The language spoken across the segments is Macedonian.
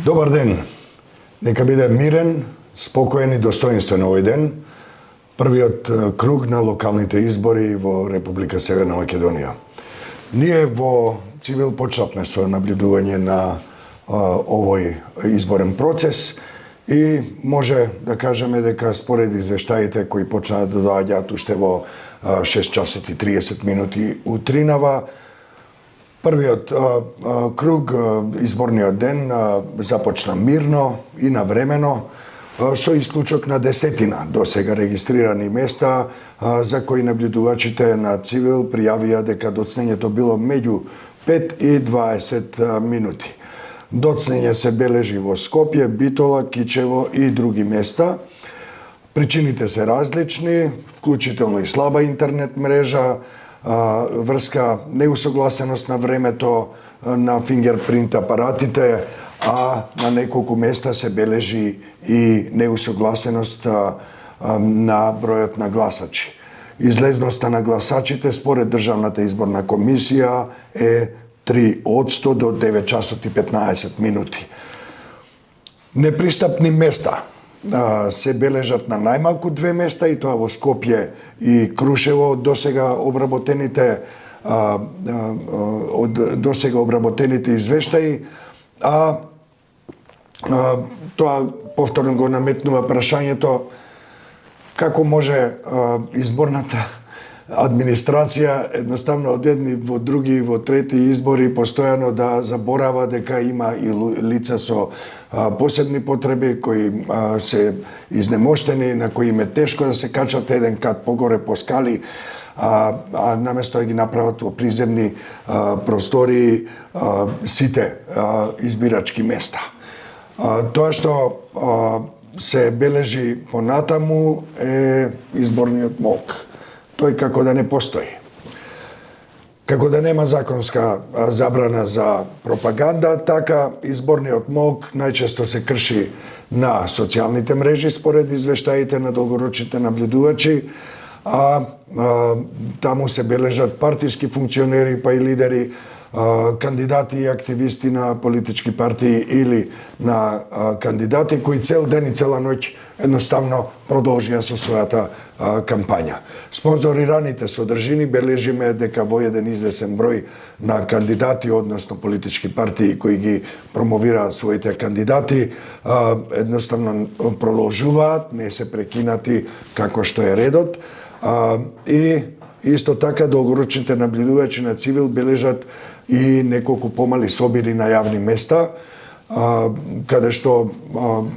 Добар ден. Нека биде мирен, спокоен и достоинствен овој ден. Првиот круг на локалните избори во Република Северна Македонија. Ние во Цивил почнавме со наблюдување на овој изборен процес и може да кажеме дека според извештаите кои почнаа да доаѓаат уште во 6 часот и 30 минути утринава, првиот круг, изборниот ден, започна мирно и навремено, со исклучок на десетина до сега регистрирани места, за кои наблюдувачите на Цивил пријавија дека доцнењето било меѓу 5 и 20 минути. Доцнење се бележи во Скопје, Битола, Кичево и други места. Причините се различни, вклучително и слаба интернет мрежа, врска неусогласеност на времето на фингерпринт апаратите, а на неколку места се бележи и неусогласеност на бројот на гласачи. Излезноста на гласачите според Државната изборна комисија е 3% до 9 часот и 15 минути. Непристапни места се бележат на најмалку 2 места, и тоа во Скопје и Крушево. Досега обработените извештаи, тоа повторно го наметнува прашањето како може изборната администрација едноставно од едни во други и во трети избори постојано да заборава дека има и лица со посебни потреби кои се изнемоштени, на кои им е тешко да се качат еден кат погоре по скали, а наместо да ги направат во приземни простории сите избирачки места. Тоа што се бележи понатаму е изборниот мок. Тој како да не постои. Како да нема законска забрана за пропаганда, така изборниот мок најчесто се крши на социјалните мрежи според извештаите на долгорочните наблюдувачи, таму се бележат партиски функционери па и лидери, кандидати и активисти на политички партии или на кандидати кои цел ден и цела ноќ едноставно продолжија со својата кампања. Спонзорираните содржини бележиме дека во еден извесен број на кандидати, односно политички партии кои ги промовираат своите кандидати, едноставно продолжуваат, не се прекинати како што е редот, и исто така долгорочните наблюдувачи на Цивил бележат и неколку помали собири на јавни места, каде што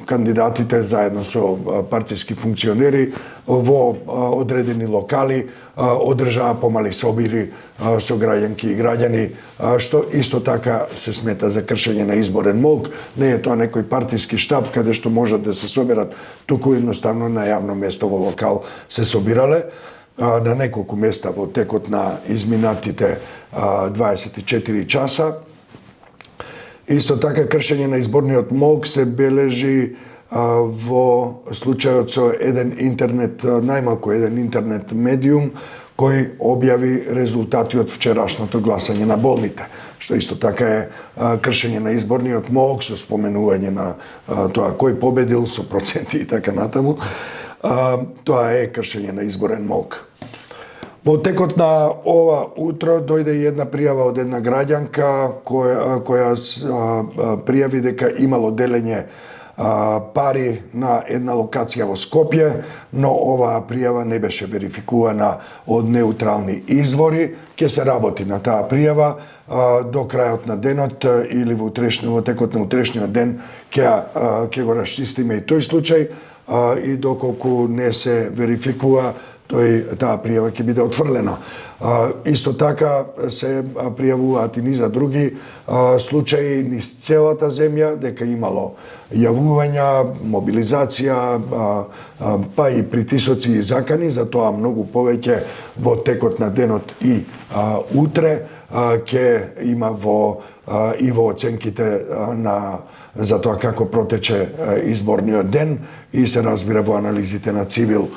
кандидатите заедно со партиски функционери во одредени локали одржаа помали собири со граѓанки и граѓани, што исто така се смета за кршење на изборен мок. Не е тоа некој партиски штаб каде што можат да се соберат, туку едноставно на јавно место во локал се собирале на неколку места во текот на изминатите 24 часа. Исто така кршење на изборниот мок се бележи во случајот со еден интернет, најмалку еден интернет медиум кој објави резултати од вчерашното гласање на болните, што исто така е кршење на изборниот мок со споменување на тоа кој победил со проценти и така натаму. Тоа е кршење на изборен мок. Во текот на ова утро дојде една пријава од една граѓанка која пријави дека имало делење пари на една локација во Скопје, но оваа пријава не беше верификувана од неутрални извори. Ќе се работи на таа пријава до крајот на денот или во текот на утрешниот ден ќе го расчистиме и тој случај, и доколку не се верификува, таа пријава ќе биде отфрлена. Исто така се пријавуваат и низа други случаи низ целата земја дека имало јавувања, мобилизација, па и притисоци и закани, за тоа многу повеќе во текот на денот и утре ќе има и во оценките за тоа како протече изборниот ден и се разбира во анализите на Цивил.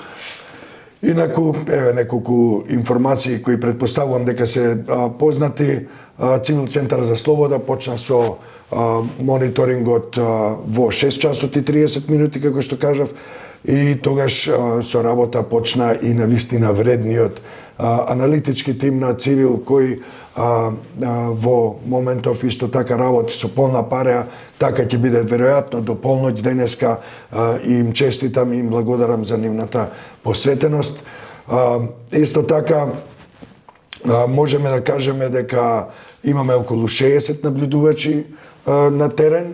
Инаку, неколку информации кои претпоставувам дека се познати. Цивил Центар за слобода почна со мониторингот во 6 часот и 30 минути, како што кажав, и тогаш со работа почна и навистина вредниот аналитички тим на Цивил, кој во моментов исто така работи со полна пареа, така ќе биде веројатно до полноќ денеска, и им честитам и им благодарам за нивната посветеност. Исто така можеме да кажеме дека имаме околу 60 наблюдувачи на терен,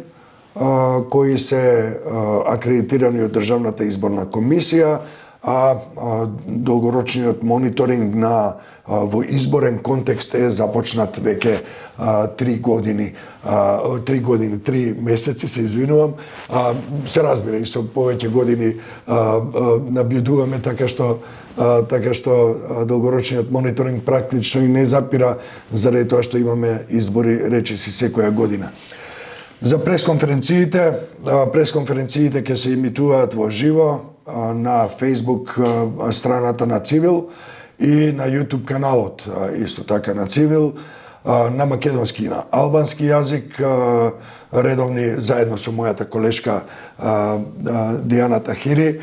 кои се акредитирани од Државната изборна комисија, а долгорочниот мониторинг во изборен контекст е започнат веќе 3 месеци, се извинувам. Се разбира, и со повеќе години наблюдуваме, така што долгорочниот мониторинг практично и не запира, заради тоа што имаме избори речиси секоја година. За пресконференциите ќе се имитуваат во живо на Facebook страната на Цивил и на YouTube каналот исто така на Цивил, на македонски и на албански јазик, редовни заедно со мојата колешка Диана Тахири.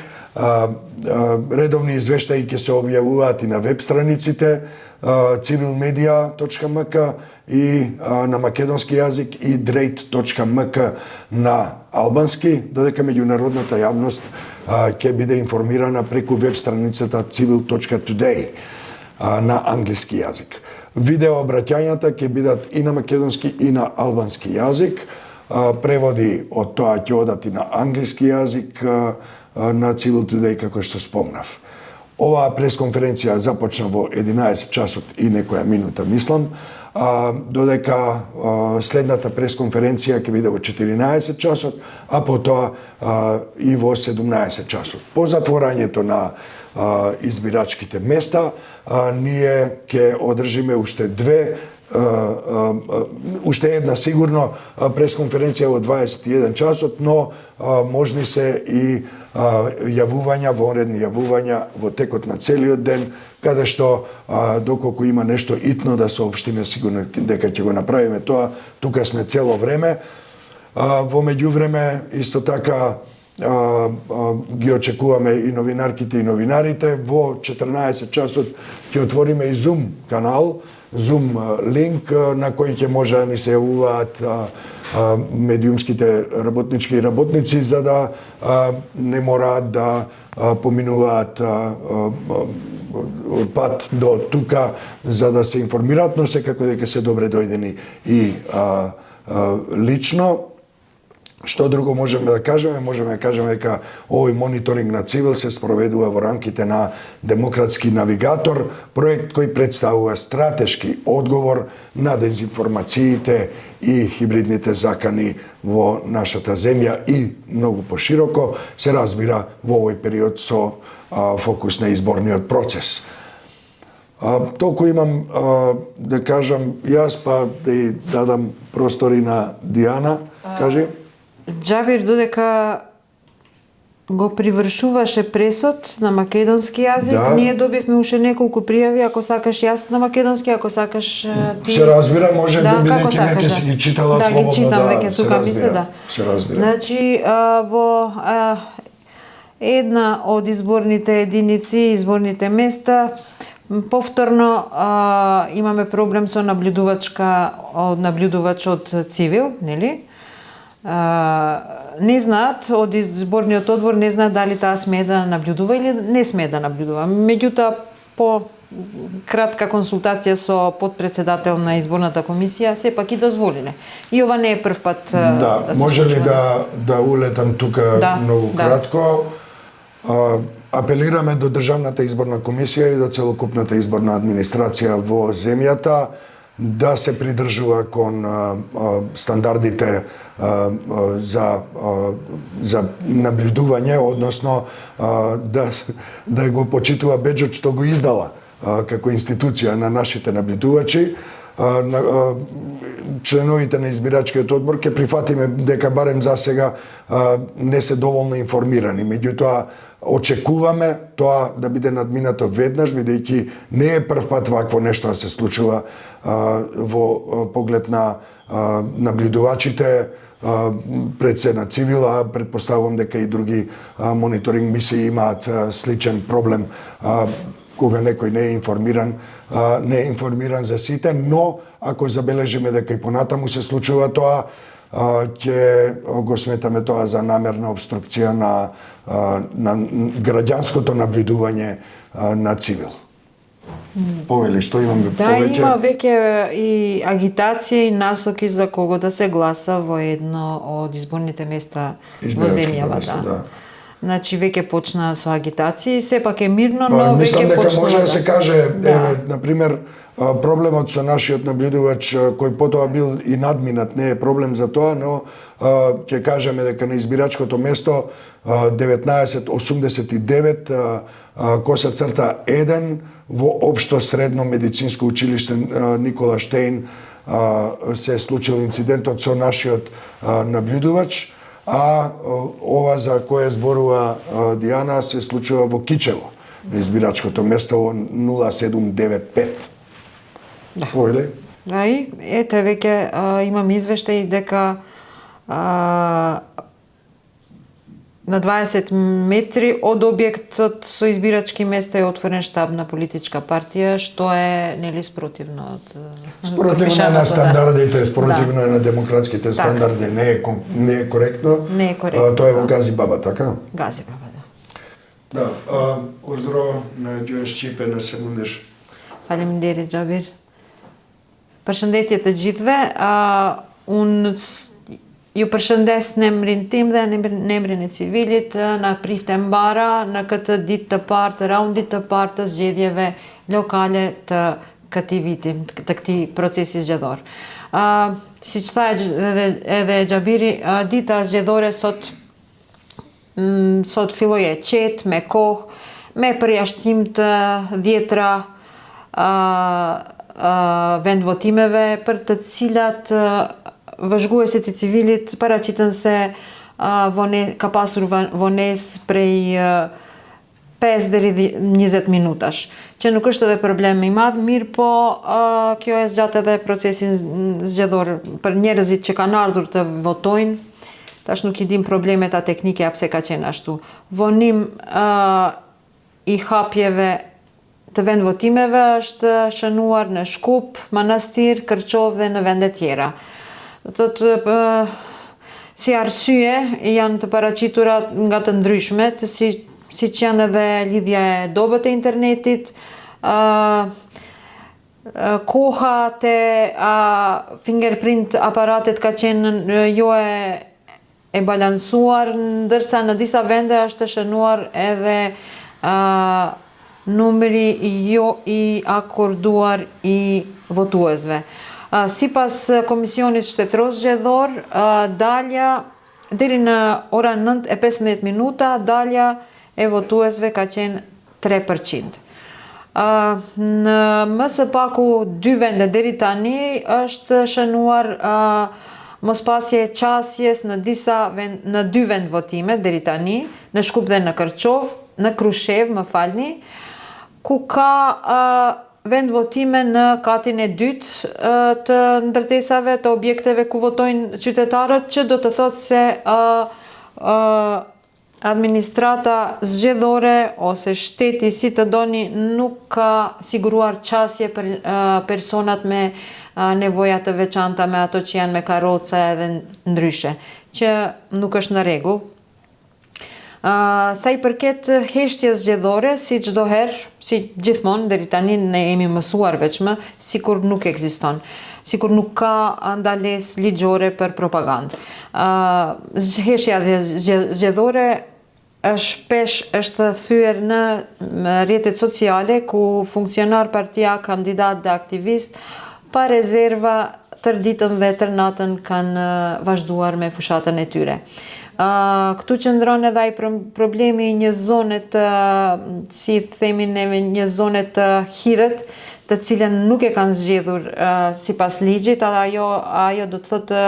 Редовни извештаи ќе се објавуваат и на веб страниците civilmedia.mk и на македонски јазик и dreit.mk на албански, додека меѓународната јавност ќе биде информирана преку веб страницата civil.today на англиски јазик. Видео обраќањата ќе бидат и на македонски и на албански јазик. Преводи од тоа ќе одат и на англиски јазик на Civil Today, како што спомнав. Оваа пресконференција започна во 11 часот и некоја минута, мислам, додека следната пресконференција ќе биде во 14 часот, а потоа и во 17 часот. По затворањето на избирачките места, ние ќе одржиме уште една сигурно пресконференција во 21 часот, но можни се и јавувања, вонредни јавувања во текот на целиот ден, каде што доколку има нешто итно да соопштиме, сигурно дека ќе го направиме тоа, тука сме цело време. Во меѓувреме исто така ги очекуваме и новинарките и новинарите. Во 14 часот ќе отвориме и Zoom канал, Zoom линк на кој ќе може да ни се јавуваат медиумските работнички и работници, за да не мораат да поминуваат пат до тука за да се информираат, но секако дека се добре дојдени и лично. Што друго можеме да кажеме? Можеме да кажеме дека овој мониторинг на Цивил се спроведува во рамките на Демократски навигатор, проект кој представува стратешки одговор на дезинформациите и хибридните закани во нашата земја и многу пошироко, се разбира во овој период со фокус на изборниот процес. Толку имам да кажам јас, па да ја дадам простори на Диана. Кажи. Џабир, додека го привршуваше пресот на македонски јазик, да. Ние добивме уште неколку пријави, ако сакаш јас на македонски, ако сакаш ти. Се разбира, може да бидејќи неќе си ги читала слободно. Да, ги читам веќе тука, мисля, да. Се разбира. Значи, во една од изборните единици, изборните места, повторно имаме проблем со наблюдувач од Цивил, нели? Не знаат, од изборниот одбор не знаат дали таа смее да наблюдува или не смее да наблюдува. Меѓутоа, по кратка консултација со подпредседател на изборната комисија, сепак и дозволиле. И ова не е прв пат да се може ли да улетам тука многу кратко? Апелираме до Државната изборна комисија и до целокупната изборна администрација во земјата да се придржува кон стандардите за наблюдување, односно да го почитува беџот што го издала како институција на нашите наблюдувачи. Членовите на избирачкиот одбор ќе прифатиме дека барем за сега не се доволно информирани. Меѓутоа, очекуваме тоа да биде надминато веднаш, бидејќи не е прв пат вакво нешто да се случува во поглед на наблюдувачите пред се на цивила, предпоставувам дека и други мониторинг мисии имаат сличен проблем кога некој не е информиран за сите, но ако забележиме дека и понатаму се случува тоа, ќе го сметаме тоа за намерна обструкција на граѓанското наблюдување на цивил. Повели, што имаме повеќе? Да, има веќе и агитација и насоки за кого да се гласа во едно од изборните места во земјава. Да. Значи, веќе почна со агитација, сепак е мирно, но веќе почнува. Мислам дека може да се каже, еве, например, проблемот со нашиот наблюдувач кој потоа бил и надминат не е проблем за тоа, но ќе кажеме дека на избирачкото место 1989 коса црта 1 во општо средно медицинско училиште Никола Штејн се случил инцидентот со нашиот наблюдувач, а ова за кое зборува Диана се случува во Кичево, на избирачкото место во 0795. Да. Повели? Да, и ете веќе имам извештај дека на 20 метри од објектот со избирачки места е отворен штаб на политичка партија, што е нели спротивно од спротивно на стандардите, спротивно на демократските стандарди, не е коректно. Не е коректно. Тоа е во Гази Баба, така? Гази Баба, да. Да, ордро на Ѓоен Шчипе на секундеш. Faleminderit Xhabir. Përshëndetje të gjithëve. Unë ju përshëndes në emrin tim dhe në emrin e civilit, na priftem bara në këtë ditë të parë, të raundit të parë të zgjedhjeve lokale të këtij viti, të këtij procesi zgjedhor. Siç tha edhe Xhabiri, dita zgjedhore sot filloi e qetë, me kohë, me përjashtim të dhjetra vendvotimeve për të cilat vëzhguesit e civilit paraqiten se ka pasur vonesë prej 5 deri 20 minutash, që nuk është edhe problem i madh, mirë po kjo e zgjat edhe procesin zgjedhor për njerëzit që kanë ardhur të votojnë. Tash nuk I dim problemet teknike pse ka qenë ashtu. Vonim I hapjeve të vendvotimeve është shënuar në Shkup, Manastir, Kërçov dhe në vende tjera. Si arsye janë të paraqitura nga të ndryshmet, siç janë edhe lidhja e dobët e internetit, koha te fingerprint aparatet ka qenë jo e balansuar, ndërsa në disa vende është shënuar edhe numri jo I akorduar I votuesve. Sipas Komisionit Shtetëror Zgjedhor, dalja deri në orën 9:15 minuta, dalja e votuesve ka qenë 3%. Në më së paku 2 vende deri tani është shënuar mospasje e qasjes në 2 vendvotime deri tani, në Shkup dhe në Kërçov, në Krushev, më falni, ku ka vendvotime në katin e dytë të ndërtesave të objekteve ku votojnë qytetarët, që do të thotë se administrata zgjedhore ose shteti si të doni nuk ka siguruar qasje për personat me nevoja të veçanta, me ato që janë me karroca edhe ndryshe, që nuk është në rregull. Sa I përket heshtjes zgjedhore, si çdo herë, si gjithmonë deri tani ne jemi mësuar veçmë, sikur nuk ekziston, sikur nuk ka ndalesë ligjore për propagandë. Heshtja zgjedhore shpesh është thyer në rrjetet sociale ku funksionar partia, kandidat dhe aktivist pa rezerva tër ditën dhe tër natën kanë vazhduar me fushatën e tyre. Këtu qëndron edhe ai problemi I një zone të, si themi neve, një zone të hirët, të cilën nuk e kanë zgjedhur sipas ligjit, ajo do të thotë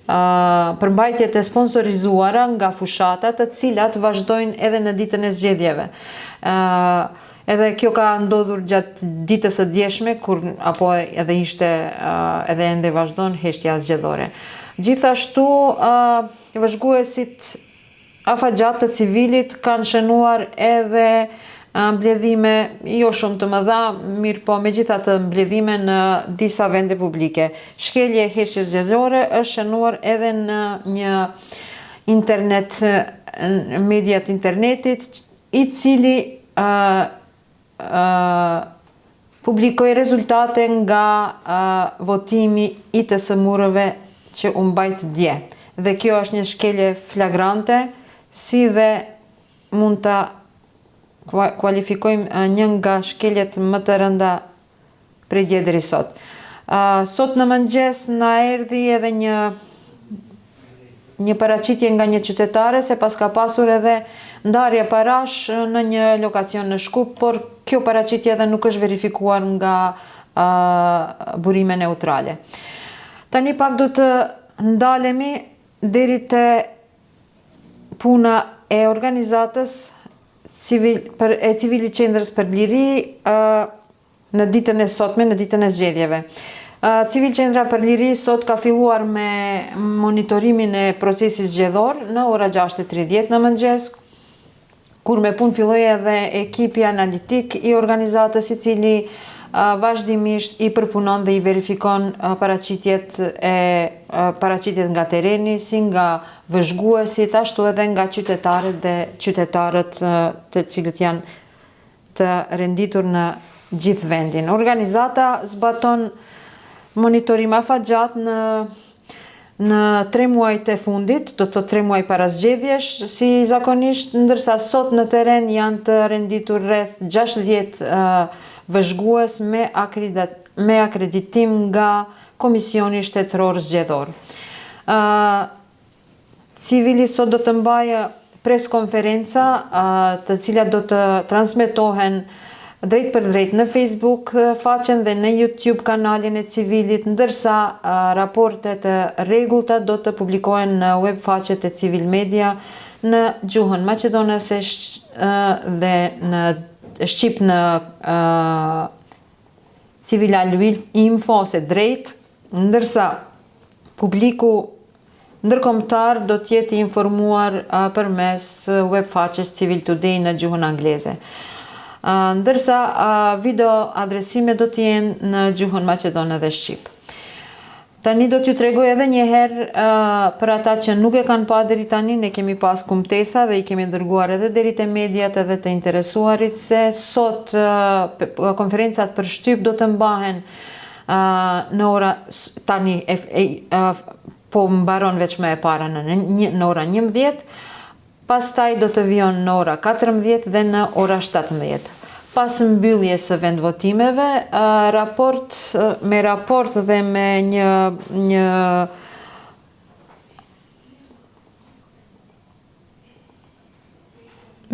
përmbajtjet e sponsorizuara nga fushatat, të cilat vazhdojnë edhe në ditën e zgjedhjeve. Edhe kjo ka ndodhur gjatë ditës së djeshme, apo edhe ishte edhe ende vazhdon heshtja zgjedhore. Gjithashtu, vëzhguesit afatgjat të civilit kanë shënuar edhe mbledhime jo shumë të mëdha, mirë po megjithatë mbledhime në disa vende publike. Shkelje e heshtjes zgjedhore është shënuar edhe në një internet, mediat internetit, i cili publikoi rezultate nga votimi i të sëmurëve që u mbajt dje. Dhe kjo është një shkelje flagrante, si dhe mund ta kualifikojmë një nga shkeljet më të rënda prej dje deri sot. Sot në mëngjes na erdhi edhe një paraqitje nga një qytetare se pas ka pasur edhe ndarje parash në një lokacion në Shkup, por kjo paraqitje edhe nuk është verifikuar nga burime neutrale. Tani pak do të ndalemi deri te puna e organizatës e Civilit Qendrës për Liri në ditën e sotme, në ditën e zgjedhjeve. Civil Qendra për Liri sot ka filluar me monitorimin e procesit zgjedhor në ora 6:30 në mëngjes, kur me punë filloi edhe ekipi analitik i organizatës, i cili vazhdimisht i përpunon dhe i verifikon paraqitjet nga tereni, si nga vëzhguesit, ashtu edhe nga qytetarët dhe qytetarët të cilët janë të renditur në gjithë vendin. Organizata zbaton monitorim afatgjat në 3 muajt e fundit, do të 3 muaj para zgjedhjesh, si zakonisht, ndërsa sot në teren janë të renditur rreth 60 vëzhgues me akreditim nga Komisioni Shtetëror Zgjedhor. Civili sot do të mbajë preskonferenca, të cilat do të transmetohen drejt për drejt në Facebook faqen dhe në YouTube kanalin e Civilit, ndërsa raportet e rregullta do të publikohen në web faqet e Civil Media në gjuhën maqedonase dhe në shqip në Civila Info ose drejt, ndërsa publiku ndërkombëtar do të jetë informuar përmes web faqes Civil Today në gjuhën angleze. Ndërsa video adresime do të jenë në gjuhën maqedone dhe shqip. Tani do t'ju tregoj edhe një herë për ata që nuk e kanë pa deri tani, ne kemi pas kumtesa dhe i kemi dërguar edhe deri te mediat edhe të interesuarit se sot konferencat për shtyp do të mbahen në ora tani po mbaron veç më e para në ora 11, pastaj do të vijon në ora 14 dhe në ora 17. Pas mbylljes së vendvotimeve, me raport dhe me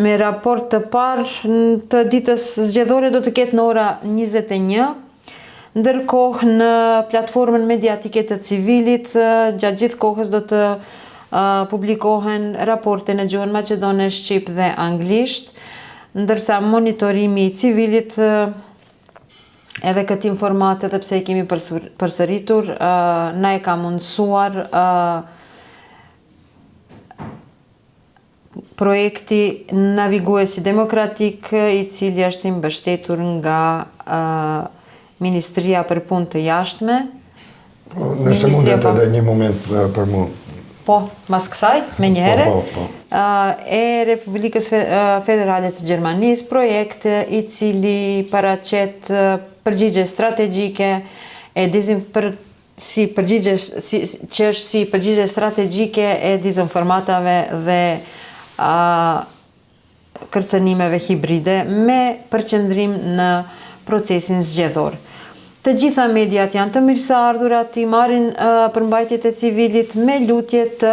me raport të parë të ditës zgjedhore do të ketë në ora 21, ndërkohë në platformën mediatike të Civilit gjatë gjithë kohës do të publikohen raporte në gjuhën maqedone, shqip dhe anglisht, ndërsa monitorimi i Civilit edhe këtë informatë edhe pse i kemi përsëritur, na e ka mundësuar projekti Naviguesi Demokratik, i cili është i mbështetur nga Ministria për Punë të Jashtme. Nëse mundet edhe një moment për mu. Po, mas kësaj, me njëherë, Po. e Republikës Federale të Gjermanisë, projekt i cili paraqet përgjigje strategjike që është si përgjigje strategjike e dezinformatave dhe kërcënimeve hibride me përqendrim në procesin zgjedhor. Të gjitha mediat janë të mirëseardhurat, i marrin përmbajtjet e Civilit me lutje të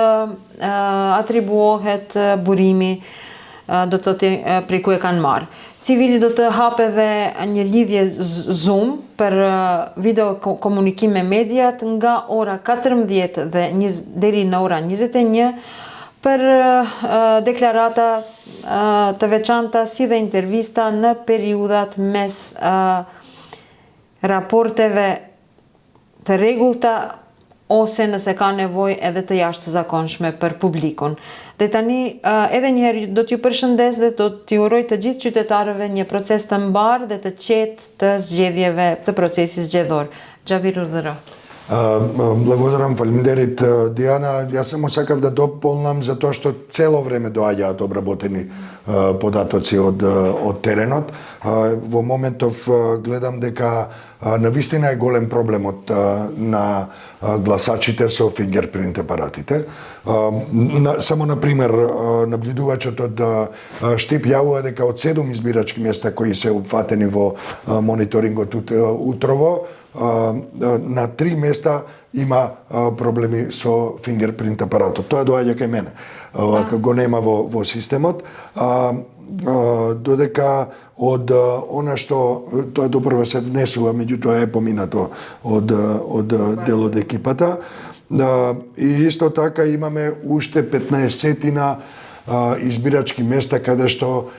atribuohet burimi do të prikuekan marrë. Civili do të hape dhe një lidhje Zoom për video komunikim me mediat nga ora 14 dhe deri në ora 21 për deklarata të veçanta si dhe intervista në periudat mes raporteve të rregullta ose nëse ka nevojë edhe të jashtëzakonshme për publikun. Dhe tani edhe një herë do t'ju përshëndes dhe do t'ju uroj të gjithë qytetarëve një proces të mbar dhe të qetë të zgjedhjeve të procesit zgjedhor. Xhavir Urdhëro. Благодарам, фалимдерит Диана. Јас само сакав да дополнам затоа што цело време доаѓаат обработени податоци од теренот. Во моментов гледам дека навистина е голем проблемот на гласачите со фингерпринт апаратите. Само на пример, наблюдувачот од Штип јавува дека од 7 избирачки места кои се опфатени во мониторингот утрово, на 3 места има проблеми со фингерпринт апаратот. Тоа доаѓа кај мене. Како го нема во системот. Додека од она што тоа допрва се внесува, меѓутоа е поминато од дел од екипата. И исто така имаме уште 15-тина избирачки места каде што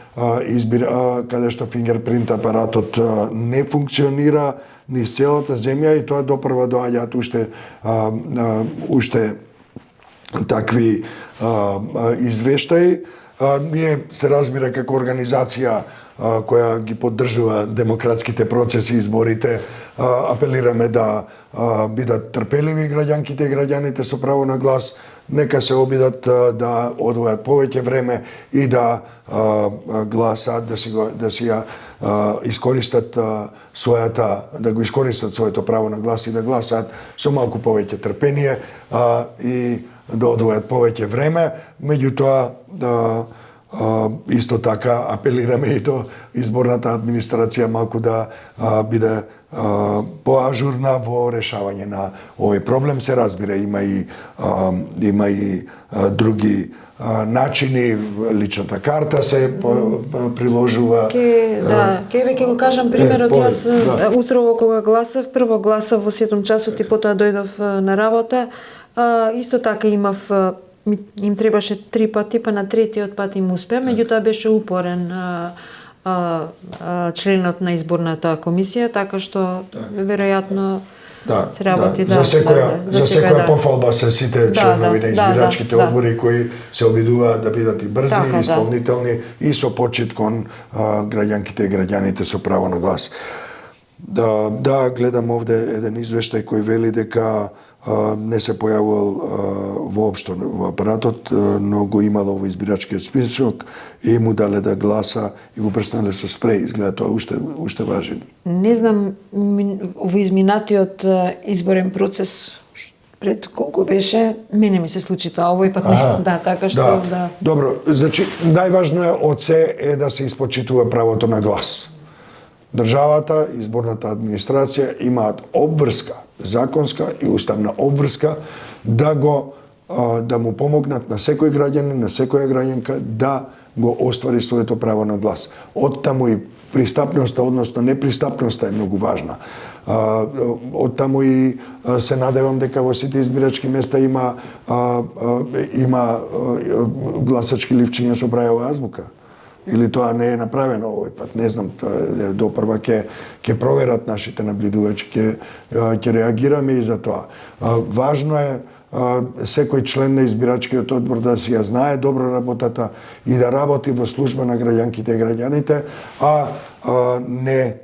фингерпринт апаратот не функционира низ целата земја и тоа допрва доаѓаат уште такви извештаи. Ние се разбира како организација која ги поддржува демократските процеси и изборите, апелираме да бидат трпеливи граѓанките и граѓаните со право на глас, нека се обидат да одвојат повеќе време и да гласат, да си искористат да го искористат своето право на глас и да гласат со малку повеќе трпение и да одвојат повеќе време. Меѓутоа, исто така апелираме и до изборната администрација малку да биде поажурна во решавање на овој проблем. Се разбира, има и други начини, личната карта се приложува. Ке го кажам примерот, јас утрово кога гласав, прво гласав во 7 часот и потоа дојдов на работа. Исто така имав, им требаше 3 пати, па на третиот пат им успеа, меѓутоа беше упорен членот на изборната комисија, така што веројатно се работи за секоја пофалба се сите членови на избирачките одбори кои се обидуваат да бидат и брзи, и исполнителни и со почит кон граѓанките и граѓаните со право на глас. Гледам овде еден извештај кој вели дека не се појавувал воопшто во апаратот, но го имало во избирачкиот список и му дале да гласа и го преснале со спреј. Изгледа тоа уште важи. Не знам во изминатиот изборен процес пред колку беше, мене ми се случи тоа, овој пат не. Така што Добро, значи најважно е од се е да се испочитува правото на глас. Државата, изборната администрација имаат обврска, законска и уставна обврска да му помогнат на секој граѓанин, на секоја граѓанка да го оствари своето право на глас. Оттаму и пристапноста, односно непристапноста е многу важна. Оттаму и се надевам дека во сите избирачки места има гласачки ливчиња со брајова азбука. Или тоа не е направено овој пат, не знам, допрва ќе проверат нашите наблюдувачи, ќе реагираме и за тоа. Важно е секој член на избирачкиот одбор да си ја знае добро работата и да работи во служба на граѓанките и граѓаните, а не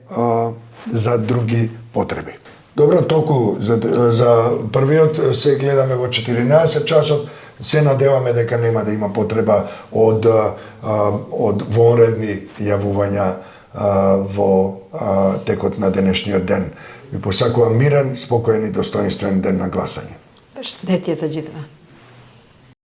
за други потреби. Добро, толку за првиот, се гледаме во 14 часот. Се надеваме дека нема да има потреба од вонредни јавувања во текот на денешниот ден. Ви посакувам мирен, спокоен и достоинствен ден на гласање. Детјата Џитва.